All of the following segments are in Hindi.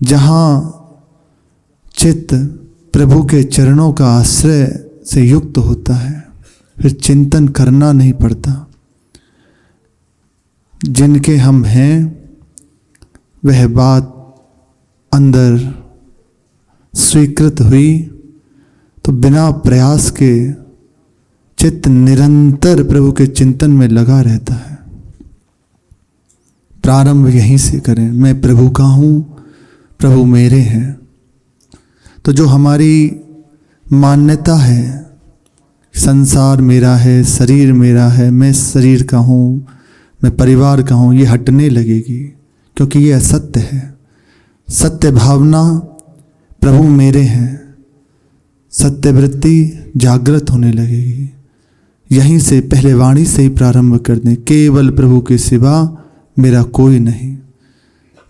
जहाँ चित्त प्रभु के चरणों का आश्रय से युक्त होता है, फिर चिंतन करना नहीं पड़ता। जिनके हम हैं वह बात अंदर स्वीकृत हुई तो बिना प्रयास के चित्त निरंतर प्रभु के चिंतन में लगा रहता है। प्रारंभ यहीं से करें, मैं प्रभु का हूँ, प्रभु मेरे हैं। तो जो हमारी मान्यता है, संसार मेरा है, शरीर मेरा है, मैं शरीर का हूँ, मैं परिवार का हूँ, ये हटने लगेगी, क्योंकि ये असत्य है। सत्य भावना प्रभु मेरे हैं, सत्य वृत्ति जागृत होने लगेगी। यहीं से पहले वाणी से ही प्रारंभ कर दें, केवल प्रभु के सिवा मेरा कोई नहीं,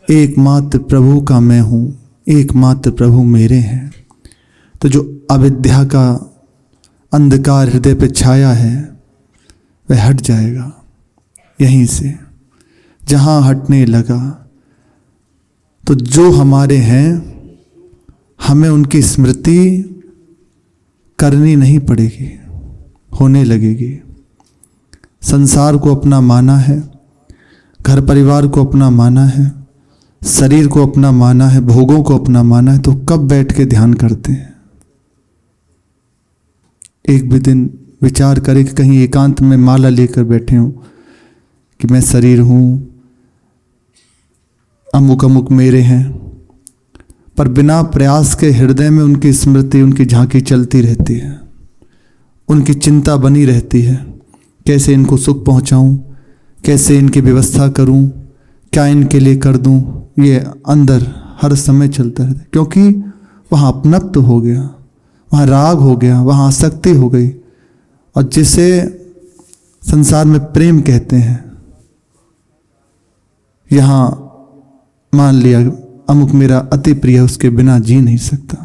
एकमात्र प्रभु का मैं हूँ, एकमात्र प्रभु मेरे हैं। तो जो अविद्या का अंधकार हृदय पे छाया है वह हट जाएगा। यहीं से जहाँ हटने लगा तो जो हमारे हैं हमें उनकी स्मृति करनी नहीं पड़ेगी, होने लगेगी। संसार को अपना माना है, घर परिवार को अपना माना है, शरीर को अपना माना है, भोगों को अपना माना है, तो कब बैठ के ध्यान करते हैं? एक भी दिन विचार करें कि कहीं एकांत में माला लेकर बैठे हों कि मैं शरीर हूँ, अमुक अमुक मेरे हैं, पर बिना प्रयास के हृदय में उनकी स्मृति, उनकी झांकी चलती रहती है, उनकी चिंता बनी रहती है। कैसे इनको सुख पहुँचाऊँ, कैसे इनकी व्यवस्था करूं, क्या इनके लिए कर दूं, ये अंदर हर समय चलता रहता है। क्योंकि वहाँ अपनत्व हो गया, वहाँ राग हो गया, वहाँ आसक्ति हो गई। और जिसे संसार में प्रेम कहते हैं, यहाँ मान लिया अमुक मेरा अति प्रिय, उसके बिना जी नहीं सकता।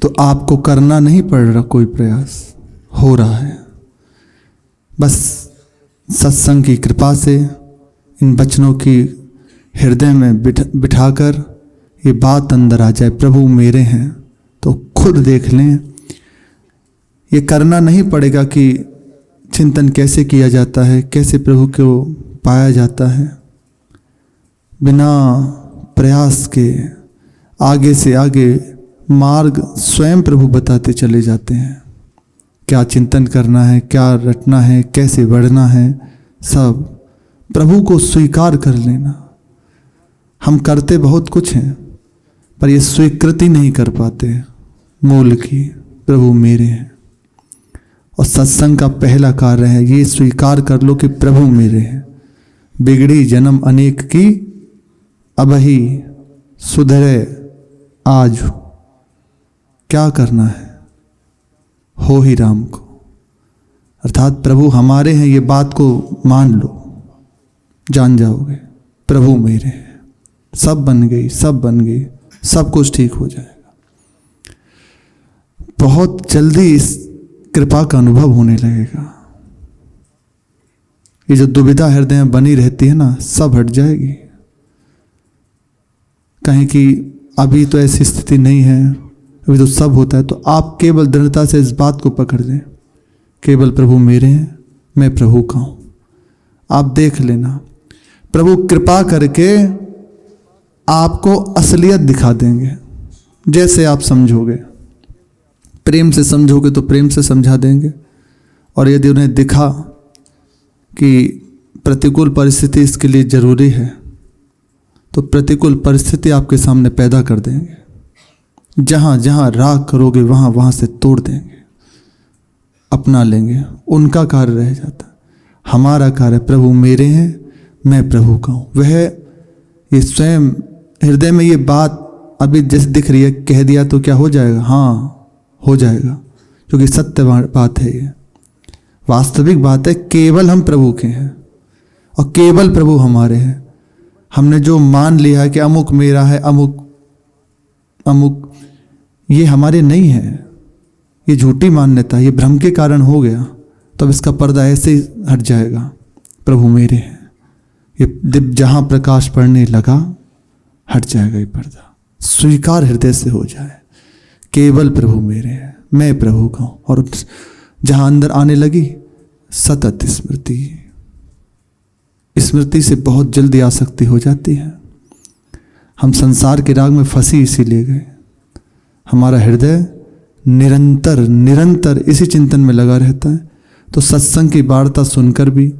तो आपको करना नहीं पड़ रहा कोई प्रयास, हो रहा है। बस सत्संग की कृपा से इन वचनों की हृदय में बिठाकर ये बात अंदर आ जाए, प्रभु मेरे हैं, तो खुद देख लें। ये करना नहीं पड़ेगा कि चिंतन कैसे किया जाता है, कैसे प्रभु को पाया जाता है। बिना प्रयास के आगे से आगे मार्ग स्वयं प्रभु बताते चले जाते हैं। क्या चिंतन करना है, क्या रटना है, कैसे बढ़ना है, सब प्रभु को स्वीकार कर लेना। हम करते बहुत कुछ हैं पर ये स्वीकृति नहीं कर पाते मूल की, प्रभु मेरे हैं। और सत्संग का पहला कार्य है ये स्वीकार कर लो कि प्रभु मेरे हैं। बिगड़ी जन्म अनेक की, अबही सुधरे आज। क्या करना है? हो ही राम को, अर्थात प्रभु हमारे हैं, ये बात को मान लो, जान जाओगे प्रभु मेरे हैं। सब बन गई, सब बन गई, सब कुछ ठीक हो जाएगा। बहुत जल्दी इस कृपा का अनुभव होने लगेगा। ये जो दुविधा हृदय में बनी रहती है ना, सब हट जाएगी। कहीं कि अभी तो ऐसी स्थिति नहीं है, अभी तो सब होता है, तो आप केवल दृढ़ता से इस बात को पकड़ लें, केवल प्रभु मेरे हैं, मैं प्रभु का हूं। आप देख लेना, प्रभु कृपा करके आपको असलियत दिखा देंगे। जैसे आप समझोगे, प्रेम से समझोगे तो प्रेम से समझा देंगे। और यदि उन्हें दिखा कि प्रतिकूल परिस्थिति इसके लिए जरूरी है तो प्रतिकूल परिस्थिति आपके सामने पैदा कर देंगे। जहाँ जहाँ राग करोगे वहाँ वहाँ से तोड़ देंगे, अपना लेंगे। उनका कार्य रह जाता, हमारा कार्य प्रभु मेरे हैं, मैं प्रभु का हूँ। वह ये स्वयं हृदय में ये बात अभी जैसे दिख रही है, कह दिया तो क्या हो जाएगा? हाँ हो जाएगा, क्योंकि सत्य बात है, ये वास्तविक बात है। केवल हम प्रभु के हैं और केवल प्रभु हमारे हैं। हमने जो मान लिया है कि अमुक मेरा है, अमुक अमुक, ये हमारे नहीं है। ये झूठी मान्यता, ये भ्रम के कारण हो गया। तो अब इसका पर्दा ऐसे ही हट जाएगा, प्रभु मेरे हैं। ये जहां प्रकाश पड़ने लगा हट जाएगा ये पर्दा। स्वीकार हृदय से हो जाए, केवल प्रभु मेरे हैं, मैं प्रभु का हूं। और जहां अंदर आने लगी सतत स्मृति, स्मृति से बहुत जल्दी आसक्ति हो जाती है। हम संसार के राग में फंसी इसीलिए गए। हमारा हृदय निरंतर निरंतर इसी चिंतन में लगा रहता है। तो सत्संग की वार्ता सुनकर भी,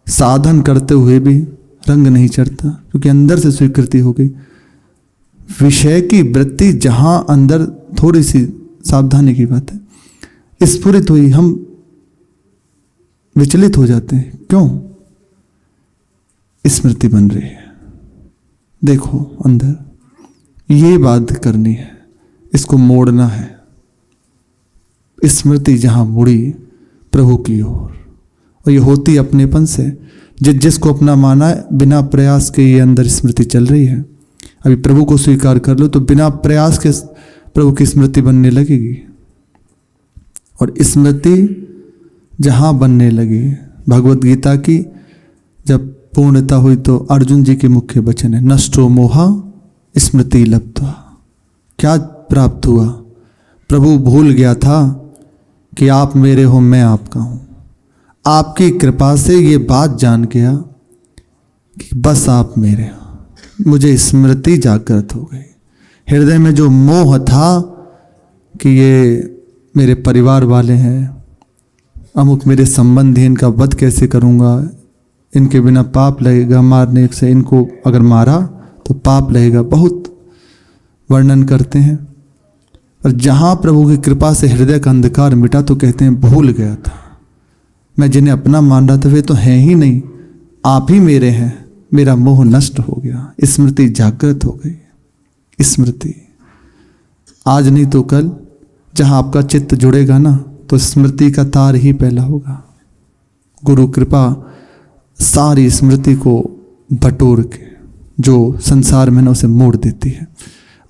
साधन करते हुए भी रंग नहीं चढ़ता, क्योंकि अंदर से स्वीकृति हो गई। विषय की वृत्ति जहां अंदर थोड़ी सी सावधानी की बात है स्फुरित हुई, हम विचलित हो जाते हैं। क्यों? स्मृति बन रही है। देखो अंदर ये बात करनी है, इसको मोड़ना है। स्मृति जहां मुड़ी प्रभु की ओर, और ये होती अपनेपन से। जिसको अपना माना है, बिना प्रयास के ये अंदर स्मृति चल रही है। अभी प्रभु को स्वीकार कर लो तो बिना प्रयास के प्रभु की स्मृति बनने लगेगी। और स्मृति जहां बनने लगी, भगवत गीता की जब पूर्णता हुई तो अर्जुन जी के मुख्य वचन है, नष्टो मोहा स्मृति लब्ध्वा। क्या प्राप्त हुआ? प्रभु भूल गया था कि आप मेरे हो, मैं आपका हूं। आपकी कृपा से ये बात जान गया कि बस आप मेरे हो। मुझे स्मृति जागृत हो गई। हृदय में जो मोह था कि ये मेरे परिवार वाले हैं, अमुक मेरे संबंधी, इनका वध कैसे करूंगा, इनके बिना पाप लगेगा, मारने से इनको अगर मारा तो पाप लगेगा, बहुत वर्णन करते हैं। और जहां प्रभु की कृपा से हृदय का अंधकार मिटा तो कहते हैं भूल गया था, मैं जिन्हें अपना मान रहा था वे तो हैं ही नहीं, आप ही मेरे हैं, मेरा मोह नष्ट हो गया। स्मृति जागृत हो गई। स्मृति आज नहीं तो कल जहां आपका चित्त जुड़ेगा ना, तो स्मृति का तार ही पहला होगा। गुरु कृपा सारी स्मृति को बटोर के जो संसार में ना उसे मोड़ देती है।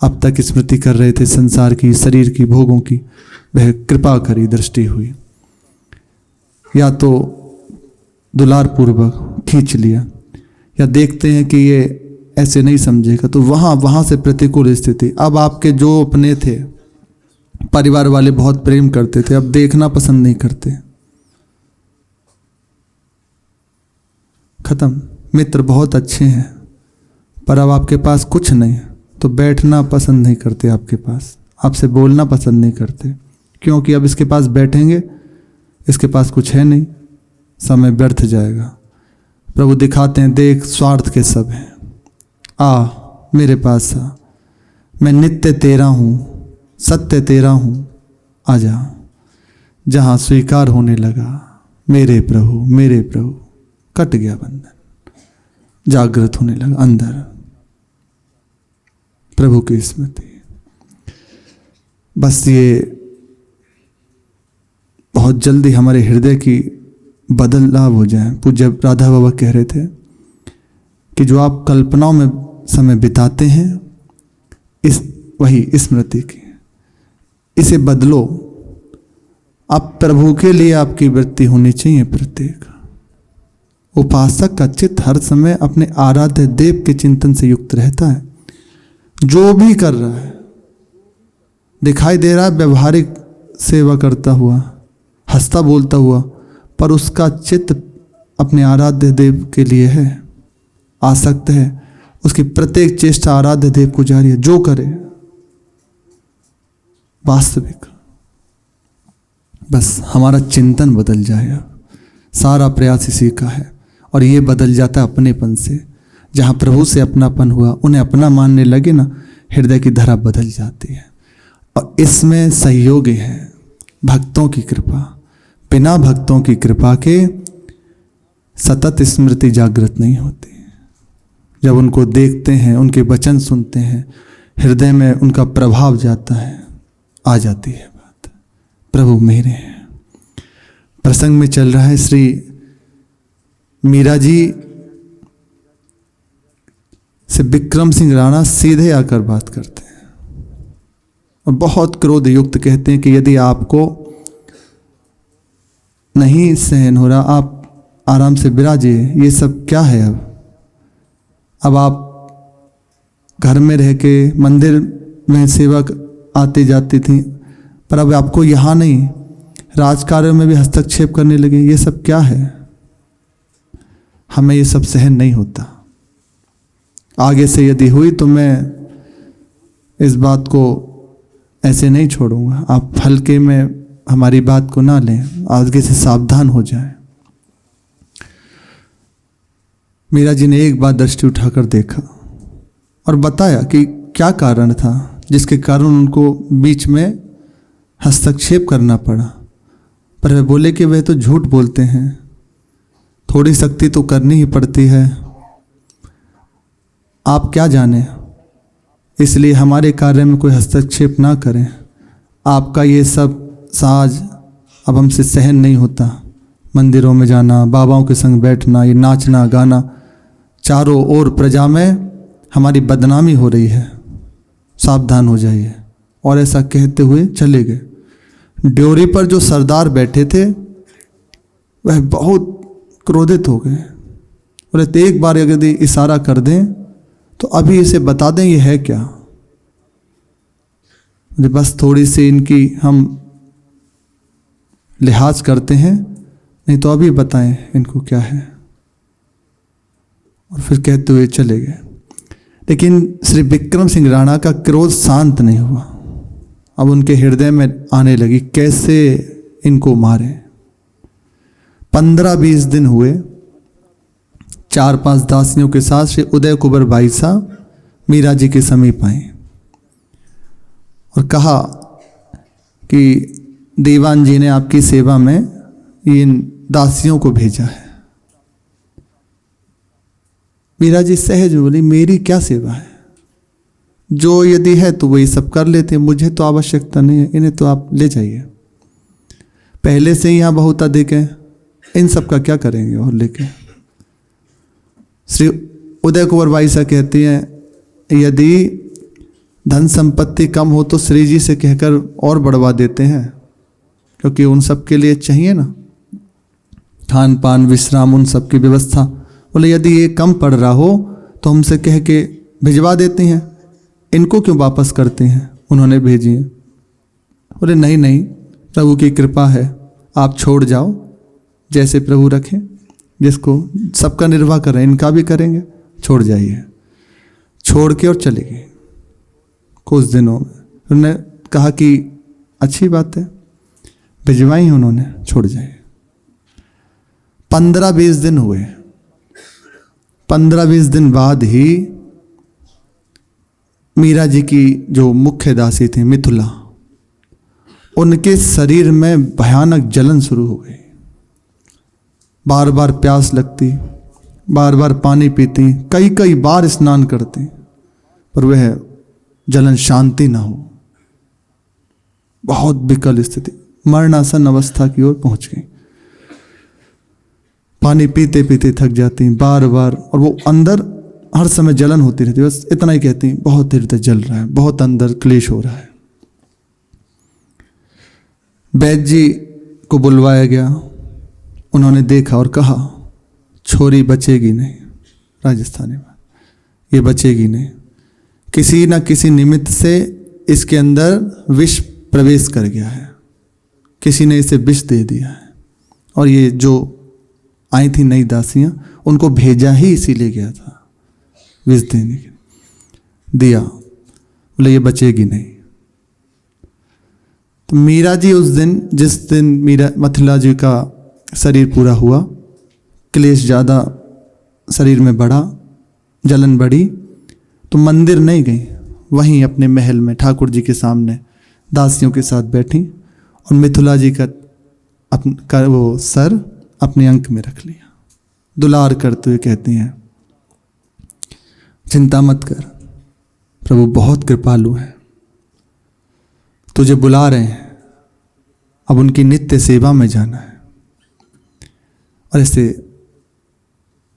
अब तक स्मृति कर रहे थे संसार की, शरीर की, भोगों की, वह कृपा करी दृष्टि हुई, या तो दुलार पूर्वक खींच लिया, या देखते हैं कि ये ऐसे नहीं समझेगा तो वहां से प्रतिकूल स्थिति। अब आपके जो अपने थे, परिवार वाले बहुत प्रेम करते थे, अब देखना पसंद नहीं करते, खत्म। मित्र बहुत अच्छे हैं पर अब आपके पास कुछ नहीं तो बैठना पसंद नहीं करते आपके पास, आपसे बोलना पसंद नहीं करते, क्योंकि अब इसके पास बैठेंगे, इसके पास कुछ है नहीं, समय व्यर्थ जाएगा। प्रभु दिखाते हैं, देख स्वार्थ के सब हैं, आ मेरे पास आ, मैं नित्य तेरा हूँ, सत्य तेरा हूँ, आ जा। जहाँ स्वीकार होने लगा मेरे प्रभु, कट गया बंधन, जागृत होने लगा अंदर प्रभु की स्मृति। बस ये बहुत जल्दी हमारे हृदय की बदलाव हो जाए। पूज्य राधा बाबा कह रहे थे कि जो आप कल्पनाओं में समय बिताते हैं, इस वही स्मृति की, इसे बदलो। आप प्रभु के लिए आपकी वृत्ति होनी चाहिए। प्रत्येक उपासक का चित्त हर समय अपने आराध्य देव के चिंतन से युक्त रहता है। जो भी कर रहा है, दिखाई दे रहा है व्यवहारिक सेवा करता हुआ, हंसता बोलता हुआ, पर उसका चित्त अपने आराध्य देव के लिए है, आसक्त है, उसकी प्रत्येक चेष्टा आराध्य देव को जारी है। जो करे वास्तविक, बस हमारा चिंतन बदल जाए। अब सारा प्रयास इसी का है, और ये बदल जाता है अपनेपन से। जहाँ प्रभु से अपनापन हुआ, उन्हें अपना मानने लगे ना, हृदय की धारा बदल जाती है। और इसमें सहयोगी है भक्तों की कृपा। बिना भक्तों की कृपा के सतत स्मृति जागृत नहीं होती। जब उनको देखते हैं, उनके वचन सुनते हैं, हृदय में उनका प्रभाव जाता है, आ जाती है बात, प्रभु मेरे हैं। प्रसंग में चल रहा है, श्री मीरा जी से विक्रम सिंह राणा सीधे आकर बात करते हैं और बहुत क्रोध युक्त कहते हैं कि यदि आपको नहीं सहन हो रहा, आप आराम से विराजिए, ये सब क्या है अब, अब आप घर में रह के मंदिर में सेवक आती जाती थी, पर अब आपको यहाँ नहीं, राजकार्यों में भी हस्तक्षेप करने लगे। ये सब क्या है? हमें ये सब सहन नहीं होता। आगे से यदि हुई तो मैं इस बात को ऐसे नहीं छोड़ूंगा। आप हल्के में हमारी बात को ना लें, आगे से सावधान हो जाएं। मीरा जी ने एक बार दृष्टि उठाकर देखा और बताया कि क्या कारण था जिसके कारण उनको बीच में हस्तक्षेप करना पड़ा। पर वे बोले कि वे तो झूठ बोलते हैं, थोड़ी सख्ती तो करनी ही पड़ती है, आप क्या जाने, इसलिए हमारे कार्य में कोई हस्तक्षेप ना करें। आपका ये सब साज अब हमसे सहन नहीं होता। मंदिरों में जाना, बाबाओं के संग बैठना, ये नाचना गाना, चारों ओर प्रजा में हमारी बदनामी हो रही है, सावधान हो जाइए। और ऐसा कहते हुए चले गए। ड्योरी पर जो सरदार बैठे थे वह बहुत क्रोधित हो गए। बोले एक बार यदि इशारा कर दें तो अभी इसे बता दें ये है क्या। बस थोड़ी सी इनकी हम लिहाज करते हैं, नहीं तो अभी बताएं इनको क्या है। और फिर कहते हुए चले गए। लेकिन श्री विक्रम सिंह राणा का क्रोध शांत नहीं हुआ। अब उनके हृदय में आने लगी कैसे इनको मारे। 15-20 दिन हुए। 4-5 दासियों के साथ श्री उदय कुंवर बाई साहब मीरा जी के समीप आए और कहा कि दीवान जी ने आपकी सेवा में इन दासियों को भेजा है। मीरा जी सहज बोली, मेरी क्या सेवा है, जो यदि है तो वही सब कर लेते, मुझे तो आवश्यकता नहीं है, इन्हें तो आप ले जाइए। पहले से ही यहाँ बहुत अधिक है, इन सब का क्या करेंगे और लेके। श्री उदय कुंवर बाई साहब कहती हैं, यदि धन संपत्ति कम हो तो श्री जी से कहकर और बढ़वा देते हैं, क्योंकि उन सब के लिए चाहिए ना खान पान विश्राम, उन सब की व्यवस्था। बोले यदि ये कम पड़ रहा हो तो हमसे कह के भिजवा देते हैं, इनको क्यों वापस करते हैं। उन्होंने भेजी है। बोले नहीं नहीं, प्रभु की कृपा है, आप छोड़ जाओ, जैसे प्रभु रखें, जिसको सबका निर्वाह कर रहे हैं इनका भी करेंगे, छोड़ जाइए। छोड़ के और चले गए। कुछ दिनों में उन्होंने कहा कि अच्छी बात है, भिजवाई उन्होंने, छोड़ जाइए। 15-20 दिन हुए। 15-20 दिन बाद ही मीरा जी की जो मुख्य दासी थी मिथुला, उनके शरीर में भयानक जलन शुरू हो गई। बार बार प्यास लगती, बार बार पानी पीती, कई कई बार स्नान करती, पर वह जलन शांति ना हो। बहुत विकल स्थिति, मरणासन अवस्था की ओर पहुंच गई। पानी पीते पीते थक जाती बार बार, और वो अंदर हर समय जलन होती रहती। बस इतना ही कहती, बहुत हृदय जल रहा है, बहुत अंदर क्लेश हो रहा है। वैद्य जी को बुलवाया गया। उन्होंने देखा और कहा, छोरी बचेगी नहीं, राजस्थानी में ये बचेगी नहीं, किसी न किसी निमित्त से इसके अंदर विष प्रवेश कर गया है, किसी ने इसे विष दे दिया है। और ये जो आई थी नई दासियां, उनको भेजा ही इसीलिए गया था विष देने के, दिया। बोले ये बचेगी नहीं। तो मीरा जी उस दिन, जिस दिन मीरा मिथिला जी का शरीर पूरा हुआ, क्लेश ज़्यादा शरीर में बढ़ा, जलन बढ़ी, तो मंदिर नहीं गई, वहीं अपने महल में ठाकुर जी के सामने दासियों के साथ बैठी और मिथिला जी का वो सर अपने अंक में रख लिया। दुलार करते हुए कहती हैं, चिंता मत कर, प्रभु बहुत कृपालु है, तुझे बुला रहे हैं, अब उनकी नित्य सेवा में जाना है। और ऐसे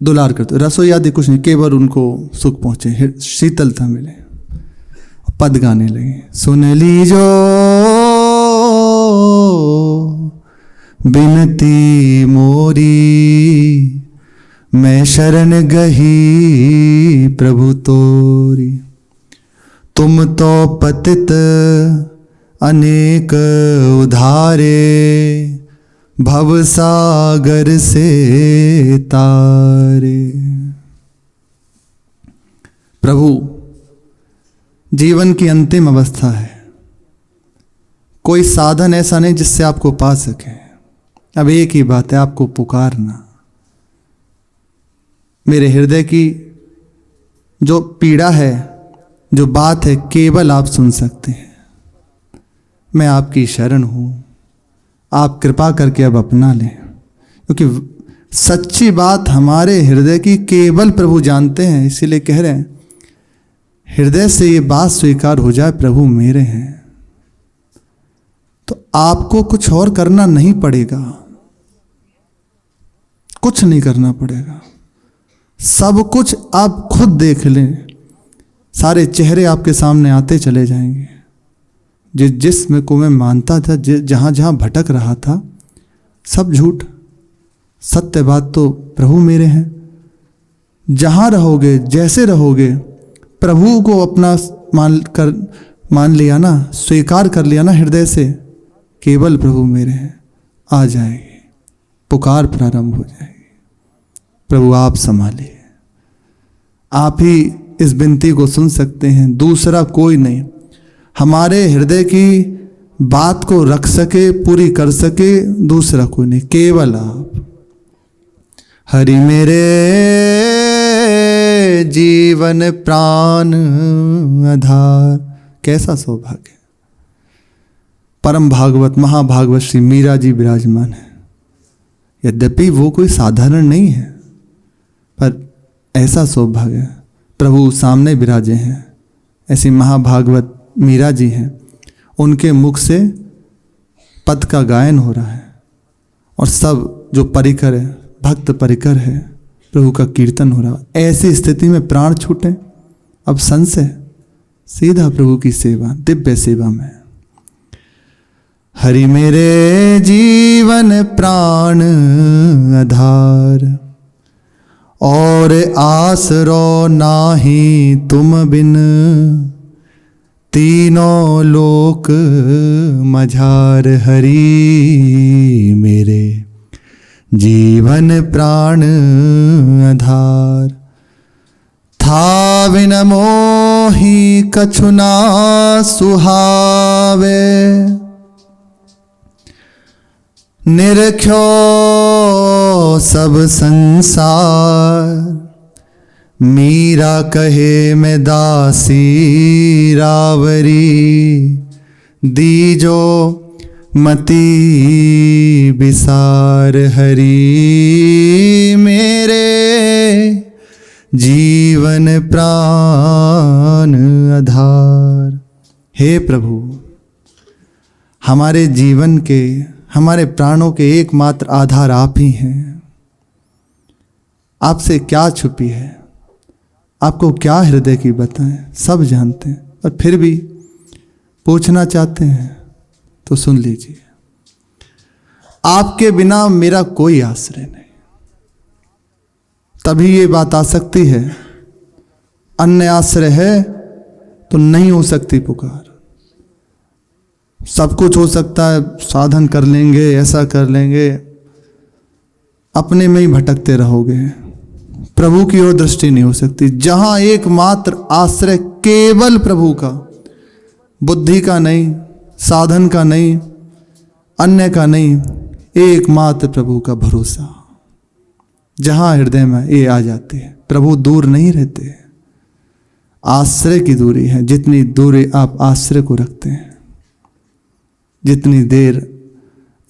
दुलार करते, रसोई आदि कुछ नहीं, केवल उनको सुख पहुंचे, शीतलता मिले। पद गाने लगे, सुन लीजो बिनती मोरी, मैं शरण गही प्रभु तोरी, तुम तो पतित अनेक उधारे, भव सागर से तारे। प्रभु जीवन की अंतिम अवस्था है, कोई साधन ऐसा नहीं जिससे आपको पा सके। अब एक ही बात है, आपको पुकारना। मेरे हृदय की जो पीड़ा है, जो बात है, केवल आप सुन सकते हैं। मैं आपकी शरण हूं, आप कृपा करके अब अपना लें, क्योंकि सच्ची बात हमारे हृदय की केवल प्रभु जानते हैं। इसीलिए कह रहे हैं, हृदय से ये बात स्वीकार हो जाए, प्रभु मेरे हैं, तो आपको कुछ और करना नहीं पड़ेगा, कुछ नहीं करना पड़ेगा। सब कुछ आप खुद देख लें, सारे चेहरे आपके सामने आते चले जाएंगे। जिस को मैं मानता था, जहां जहां भटक रहा था, सब झूठ, सत्य बात तो प्रभु मेरे हैं। जहां रहोगे, जैसे रहोगे, प्रभु को अपना मान लिया ना, स्वीकार कर लिया ना हृदय से, केवल प्रभु मेरे हैं, आ जाएगी, पुकार प्रारंभ हो जाएगी। प्रभु आप संभालिए, आप ही इस विनती को सुन सकते हैं, दूसरा कोई नहीं। हमारे हृदय की बात को रख सके, पूरी कर सके, दूसरा कोई नहीं, केवल आप। हरि मेरे जीवन प्राण आधार। कैसा सौभाग्य! परम भागवत महाभागवत श्री मीरा जी विराजमान है। यद्यपि वो कोई साधारण नहीं है, पर ऐसा सौभाग्य, प्रभु सामने विराजे हैं। ऐसी महाभागवत मीरा जी हैं, उनके मुख से पद का गायन हो रहा है, और सब जो परिकर है, भक्त परिकर है, प्रभु का कीर्तन हो रहा है। ऐसी स्थिति में प्राण छूटे, अब संशय, सीधा प्रभु की सेवा, दिव्य सेवा में। हरि मेरे जीवन प्राण आधार, और आसरो नाही तुम बिन, तीनों लोक मझार। हरि मेरे जीवन प्राण आधार, था बिन मोहि कछु ना सुहावे, निरख्यो सब संसार। मीरा कहे मैं दासी रावरी, दीजो मति विसार। हरि मेरे जीवन प्राण आधार। हे प्रभु, हमारे जीवन के, हमारे प्राणों के एकमात्र आधार आप ही हैं। आपसे क्या छुपी है, आपको क्या हृदय की बताएं, सब जानते हैं, और फिर भी पूछना चाहते हैं तो सुन लीजिए। आपके बिना मेरा कोई आश्रय नहीं। तभी ये बात आ सकती है, अन्य आश्रय है तो नहीं हो सकती पुकार। सब कुछ हो सकता है, साधन कर लेंगे, ऐसा कर लेंगे, अपने में ही भटकते रहोगे, प्रभु की ओर दृष्टि नहीं हो सकती। जहां एकमात्र आश्रय केवल प्रभु का, बुद्धि का नहीं, साधन का नहीं, अन्य का नहीं, एकमात्र प्रभु का भरोसा। जहां हृदय में ये आ जाते हैं, प्रभु दूर नहीं रहते, आश्रय की दूरी है। जितनी दूरी आप आश्रय को रखते हैं, जितनी देर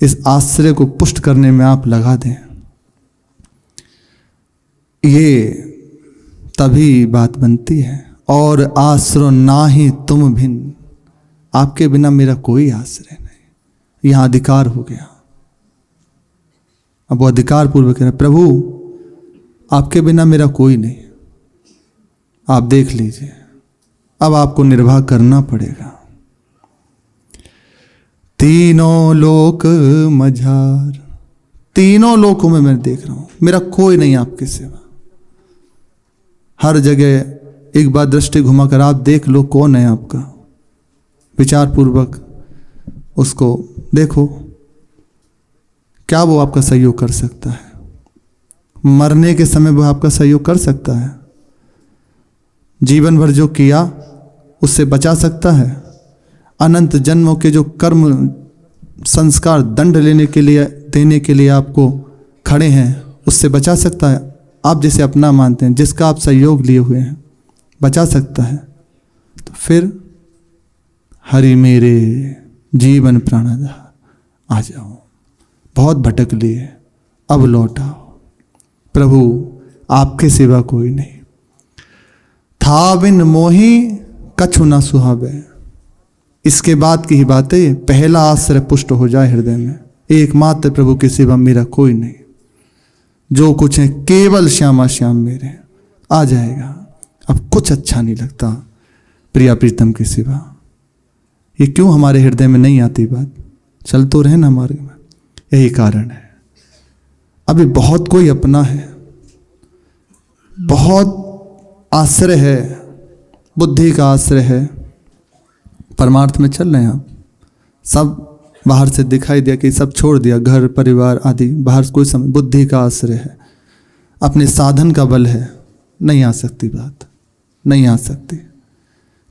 इस आश्रय को पुष्ट करने में आप लगा दें, ये तभी बात बनती है। और आश्रय ना ही तुम भिन्न, आपके बिना मेरा कोई आश्रय नहीं। यहां अधिकार हो गया। अब वो अधिकार पूर्वक कह रहे, प्रभु आपके बिना मेरा कोई नहीं, आप देख लीजिए। अब आपको निर्वाह करना पड़ेगा। तीनों लोक मझार, तीनों लोकों में मैं देख रहा हूं, मेरा कोई नहीं आपके सिवा। हर जगह एक बार दृष्टि घुमाकर आप देख लो कौन है आपका, विचार पूर्वक उसको देखो, क्या वो आपका सहयोग कर सकता है? मरने के समय वो आपका सहयोग कर सकता है? जीवन भर जो किया उससे बचा सकता है? अनंत जन्मों के जो कर्म संस्कार दंड देने के लिए आपको खड़े हैं, उससे बचा सकता है? आप जिसे अपना मानते हैं, जिसका आप सहयोग लिए हुए हैं, बचा सकता है? तो फिर हरि मेरे जीवन प्राणदा, आ जाओ, बहुत भटक लिए, अब लौट आओ। प्रभु आपके सिवा कोई नहीं। था बिन मोही कछु न सुहावे। इसके बाद की ही बातें, पहला आश्रय पुष्ट हो जाए हृदय में, एकमात्र प्रभु के सिवा मेरा कोई नहीं, जो कुछ है केवल श्यामा श्याम मेरे, आ जाएगा। अब कुछ अच्छा नहीं लगता प्रिया प्रीतम के सिवा। ये क्यों हमारे हृदय में नहीं आती बात? चल तो रहे ना मार्ग में, यही कारण है। अभी बहुत कोई अपना है, बहुत आश्रय है, बुद्धि का आश्रय है, परमार्थ में चल रहे हैं आप। सब बाहर से दिखाई दिया कि सब छोड़ दिया, घर परिवार आदि बाहर से कोई समय, बुद्धि का आश्रय है, अपने साधन का बल है, नहीं आ सकती बात, नहीं आ सकती।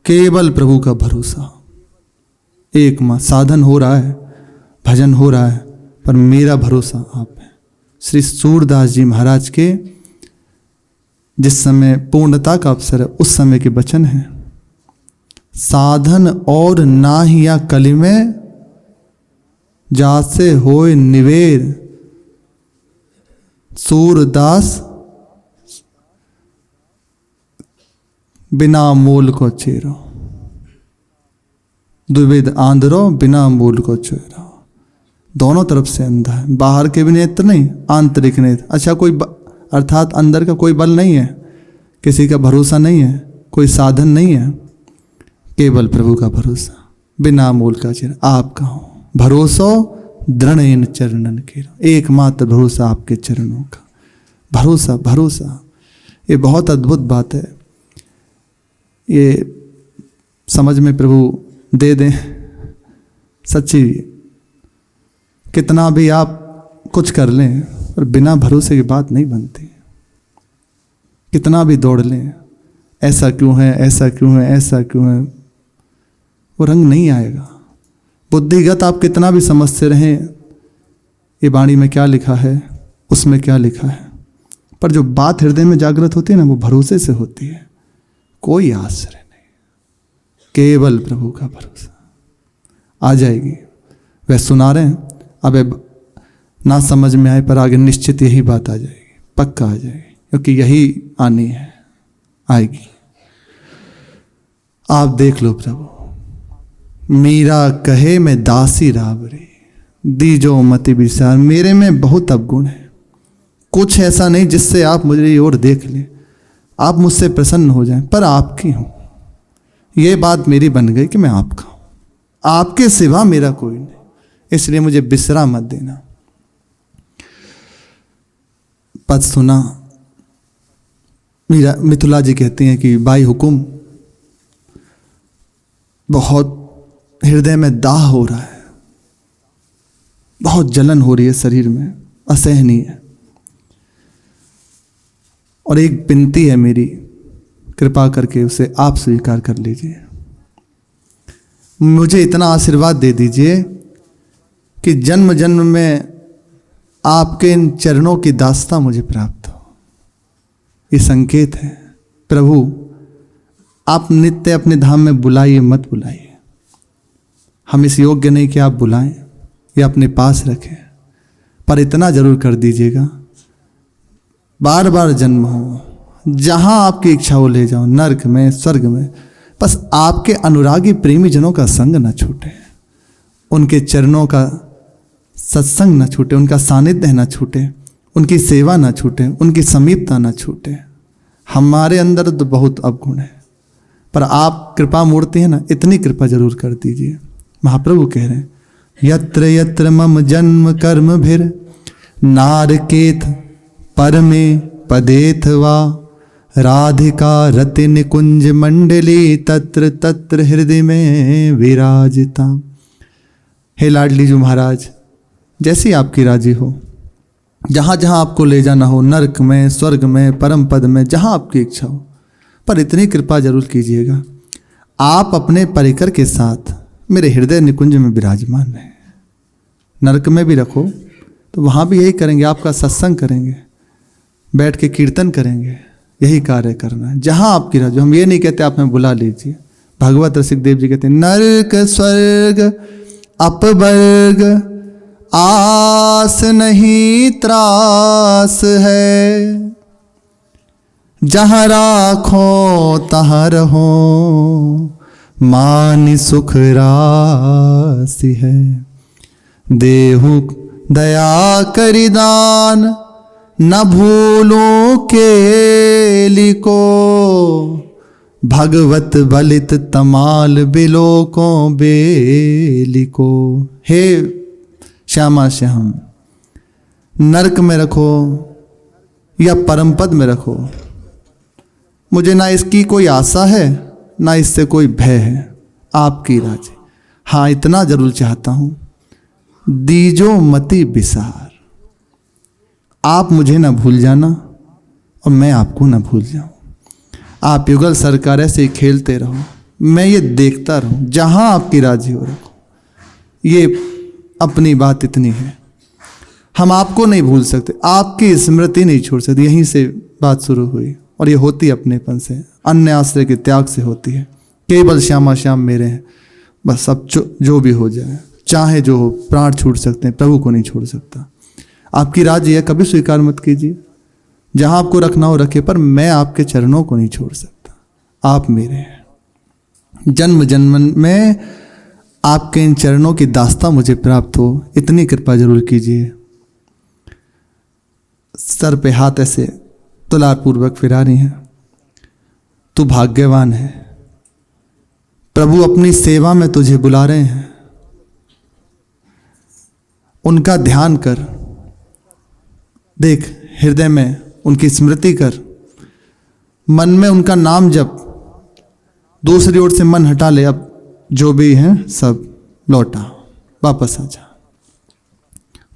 केवल प्रभु का भरोसा, एक माँ साधन हो रहा है, भजन हो रहा है, पर मेरा भरोसा आप है। श्री सूरदास जी महाराज के जिस समय पूर्णता का अवसर है, उस समय के वचन हैं, साधन और नाहिया कली में जासे होए निवेर, सूरदास बिना मूल को चेरो, द्विविध आंधरो बिना मूल को चेरो। दोनों तरफ से अंधा है, बाहर के भी नेत्र नहीं, आंतरिक नेत्र। अच्छा, कोई अर्थात अंदर का कोई बल नहीं है, किसी का भरोसा नहीं है, कोई साधन नहीं है, केवल प्रभु का भरोसा, बिना मूल का चेहरा। आपका हो भरोसा दृढ़ इन चरणन के, एकमात्र भरोसा आपके चरणों का भरोसा। भरोसा ये बहुत अद्भुत बात है, ये समझ में प्रभु दे दें। सच्ची, कितना भी आप कुछ कर लें, पर बिना भरोसे की बात नहीं बनती। कितना भी दौड़ लें, ऐसा क्यों है, ऐसा क्यों है, ऐसा क्यों है, वो रंग नहीं आएगा। बुद्धिगत आप कितना भी समझते रहें, ये वाणी में क्या लिखा है, उसमें क्या लिखा है, पर जो बात हृदय में जागृत होती है ना, वो भरोसे से होती है। कोई आश्रय नहीं, केवल प्रभु का भरोसा। आ जाएगी। वह सुना रहे हैं, अब ना समझ में आए, पर आगे निश्चित यही बात आ जाएगी, पक्का आ जाएगी, क्योंकि यही आनी है, आएगी। आप देख लो प्रभु, मीरा कहे मैं दासी रावरी, दीजो मति विचार। मेरे में बहुत अवगुण है, कुछ ऐसा नहीं जिससे आप मुझे और देख लें, आप मुझसे प्रसन्न हो जाएं, पर आपकी हूं। ये बात मेरी बन गई कि मैं आपका हूं, आपके सिवा मेरा कोई नहीं, इसलिए मुझे बिसरा मत देना। पद सुना, मीरा मिथिला जी कहती हैं कि बाई हुकुम, बहुत हृदय में दाह हो रहा है, बहुत जलन हो रही है शरीर में, असहनीय है। और एक विनती है मेरी, कृपा करके उसे आप स्वीकार कर लीजिए। मुझे इतना आशीर्वाद दे दीजिए कि जन्म जन्म में आपके इन चरणों की दास्ता मुझे प्राप्त हो। ये संकेत है प्रभु, आप नित्य अपने धाम में बुलाइए, मत बुलाइए। हम इस योग्य नहीं कि आप बुलाएं या अपने पास रखें, पर इतना जरूर कर दीजिएगा, बार बार जन्म हो, जहां आपकी इच्छा हो ले जाओ, नरक में स्वर्ग में, बस आपके अनुरागी प्रेमी जनों का संग न छूटे, उनके चरणों का सत्संग न छूटे, उनका सानिध्य न छूटे, उनकी सेवा न छूटे, उनकी समीपता न छूटे। हमारे अंदर तो बहुत अवगुण है, पर आप कृपा मूर्ति है ना, इतनी कृपा जरूर कर दीजिए। महाप्रभु कह रहे हैं, यत्र यत्र मम जन्म कर्म भिर नारकेत परमे पदेथ वा राधिका रति निकुंज मंडली तत्र तत्र हृदय में विराजिता। हे लाडली जी महाराज, जैसी आपकी राजी हो, जहाँ जहाँ आपको ले जाना हो, नरक में, स्वर्ग में, परम पद में, जहाँ आपकी इच्छा हो, पर इतनी कृपा जरूर कीजिएगा, आप अपने परिकर के साथ मेरे हृदय निकुंज में विराजमान हैं। नरक में भी रखो तो वहाँ भी यही करेंगे, आपका सत्संग करेंगे, बैठ के कीर्तन करेंगे, यही कार्य करना है। जहाँ आपकी राजी, हम ये नहीं कहते आप हमें बुला लीजिए। भगवत रसिक देव जी कहते हैं, नरक स्वर्ग अपवर्ग आस नहीं त्रास है, जहाँ राखो तहाँ रहो मान सुख राशि है। देहु दया करिदान न भूलो के लिको, भगवत बलित तमाल बिलो को बेलिको। हे श्यामा श्याम, नरक में रखो या परम पद में रखो, मुझे ना इसकी कोई आशा है ना इससे कोई भय है, आपकी राजी। हाँ, इतना जरूर चाहता हूँ, दीजो मति विसार, आप मुझे ना भूल जाना और मैं आपको ना भूल जाऊं। आप युगल सरकार ऐसे खेलते रहो, मैं ये देखता रहूं, जहां आपकी राजी हो रखो। ये अपनी बात इतनी है, हम आपको नहीं भूल सकते, आपकी स्मृति नहीं छोड़ सकते। यहीं से बात शुरू हुई और ये होती अपनेपन से, अन्य आश्रय के त्याग से होती है। केवल श्यामा श्याम मेरे हैं, बस सब जो भी हो जाए, चाहे जो हो, प्राण छूट सकते हैं, प्रभु को नहीं छोड़ सकता। आपकी राजी है, कभी स्वीकार मत कीजिए, जहां आपको रखना हो रखे, पर मैं आपके चरणों को नहीं छोड़ सकता। आप मेरे हैं, जन्म जन्म में आपके इन चरणों की दास्ता मुझे प्राप्त हो, इतनी कृपा जरूर कीजिए। सर पे हाथ ऐसे तुलार पूर्वक फिरा रही हैं। तू भाग्यवान है, प्रभु अपनी सेवा में तुझे बुला रहे हैं, उनका ध्यान कर, देख हृदय में उनकी स्मृति कर, मन में उनका नाम जप, दूसरी ओर से मन हटा ले। अब जो भी है सब लौटा, वापस आ जा।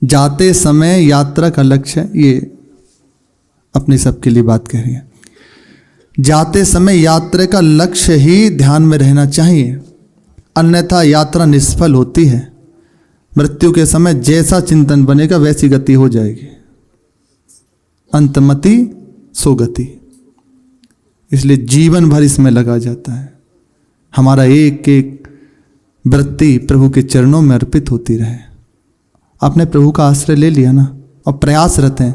जाते समय यात्रा का लक्ष्य, ये अपनी सबके लिए बात कह रही है, जाते समय यात्रा का लक्ष्य ही ध्यान में रहना चाहिए, अन्यथा यात्रा निष्फल होती है। मृत्यु के समय जैसा चिंतन बनेगा वैसी गति हो जाएगी, अंतमति सोगति। इसलिए जीवन भर इसमें लगा जाता है। हमारा एक एक वृत्ति प्रभु के चरणों में अर्पित होती रहे। आपने प्रभु का आश्रय ले लिया ना और प्रयासरत हैं,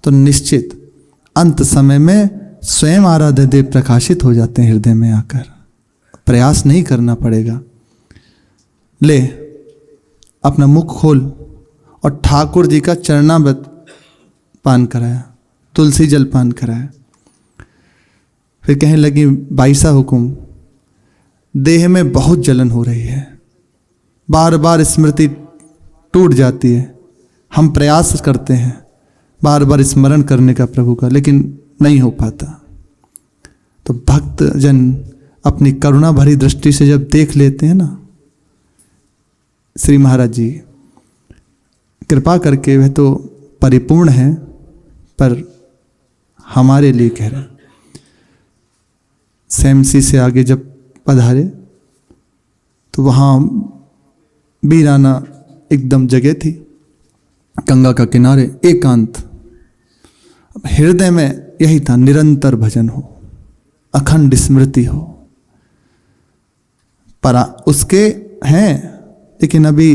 तो निश्चित अंत समय में स्वयं आराध्य देव प्रकाशित हो जाते हैं हृदय में आकर। प्रयास नहीं करना पड़ेगा। ले अपना मुख खोल और ठाकुर जी का चरणामृत पान कराया, तुलसी जल पान कराया। फिर कहने लगी, बाईसा हुकुम, देह में बहुत जलन हो रही है, बार बार स्मृति टूट जाती है। हम प्रयास करते हैं बार बार स्मरण करने का प्रभु का, लेकिन नहीं हो पाता। तो भक्त जन अपनी करुणा भरी दृष्टि से जब देख लेते हैं ना, श्री महाराज जी कृपा करके, वह तो परिपूर्ण है, पर हमारे लिए कह रहे। सेमसी से आगे जब पधारे तो वहाँ वीराना एकदम जगह थी, गंगा का किनारे, एकांत। हृदय में यही था, निरंतर भजन हो, अखंड स्मृति हो। पर उसके हैं, लेकिन अभी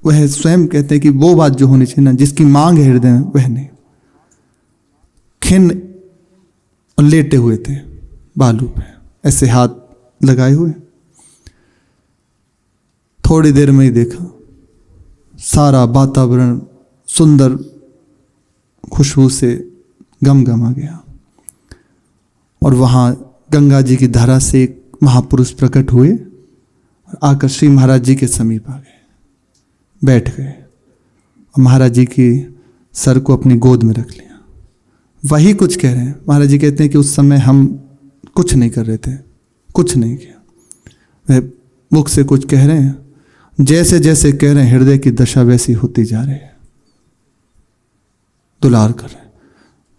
वह स्वयं कहते हैं कि वो बात जो होनी चाहिए ना, जिसकी मांग है हृदय में, वह नहीं। खिन लेटे हुए थे बालू पे, ऐसे हाथ लगाए हुए। थोड़ी देर में ही देखा सारा वातावरण सुंदर खुशबू से गम आ गया, और वहाँ गंगा जी की धारा से एक महापुरुष प्रकट हुए और आकर श्री महाराज जी के समीप आ गए, बैठ गए। और महाराज जी की सर को अपनी गोद में रख लिया। वही कुछ कह रहे हैं। महाराज जी कहते हैं कि उस समय हम कुछ नहीं कर रहे थे, कुछ नहीं किया। वह मुख से कुछ कह रहे हैं, जैसे जैसे कह रहे हैं हृदय की दशा वैसी होती जा रही है। दुलार कर रहे हैं,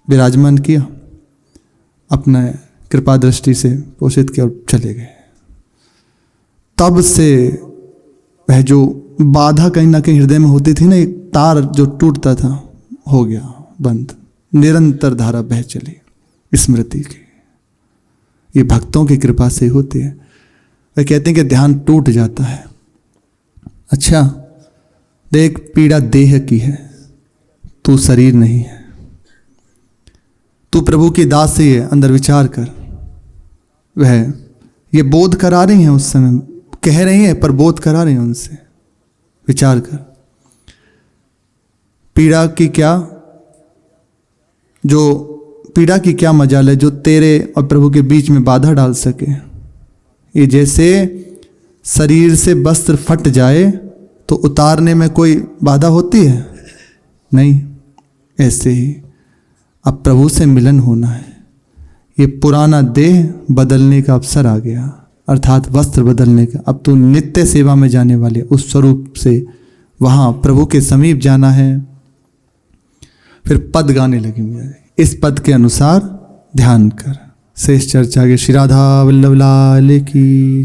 विराजमान किया, अपना कृपा दृष्टि से पोषित किया और चले गए। तब से वह जो बाधा कहीं ना कहीं हृदय में होती थी ना, एक तार जो टूटता था, हो गया बंद। निरंतर धारा बह चली स्मृति की। ये भक्तों की कृपा से होती है। वे कहते हैं कि ध्यान टूट जाता है। अच्छा देख, पीड़ा देह की है, तू शरीर नहीं है, तू प्रभु की दासी है। अंदर विचार कर। वह ये बोध करा रही हैं, उस समय कह रही हैं पर बोध करा रही हैं उनसे। विचार कर, पीड़ा की क्या, जो पीड़ा की क्या मजाल है जो तेरे और प्रभु के बीच में बाधा डाल सके। ये जैसे शरीर से वस्त्र फट जाए तो उतारने में कोई बाधा होती है? नहीं। ऐसे ही अब प्रभु से मिलन होना है। ये पुराना देह बदलने का अवसर आ गया, अर्थात वस्त्र बदलने का। अब तो नित्य सेवा में जाने वाले उस स्वरूप से वहाँ प्रभु के समीप जाना है। फिर पद गाने लगी, इस पद के अनुसार ध्यान कर। शेष चर्चा के श्री राधा वल्लभ लाल की।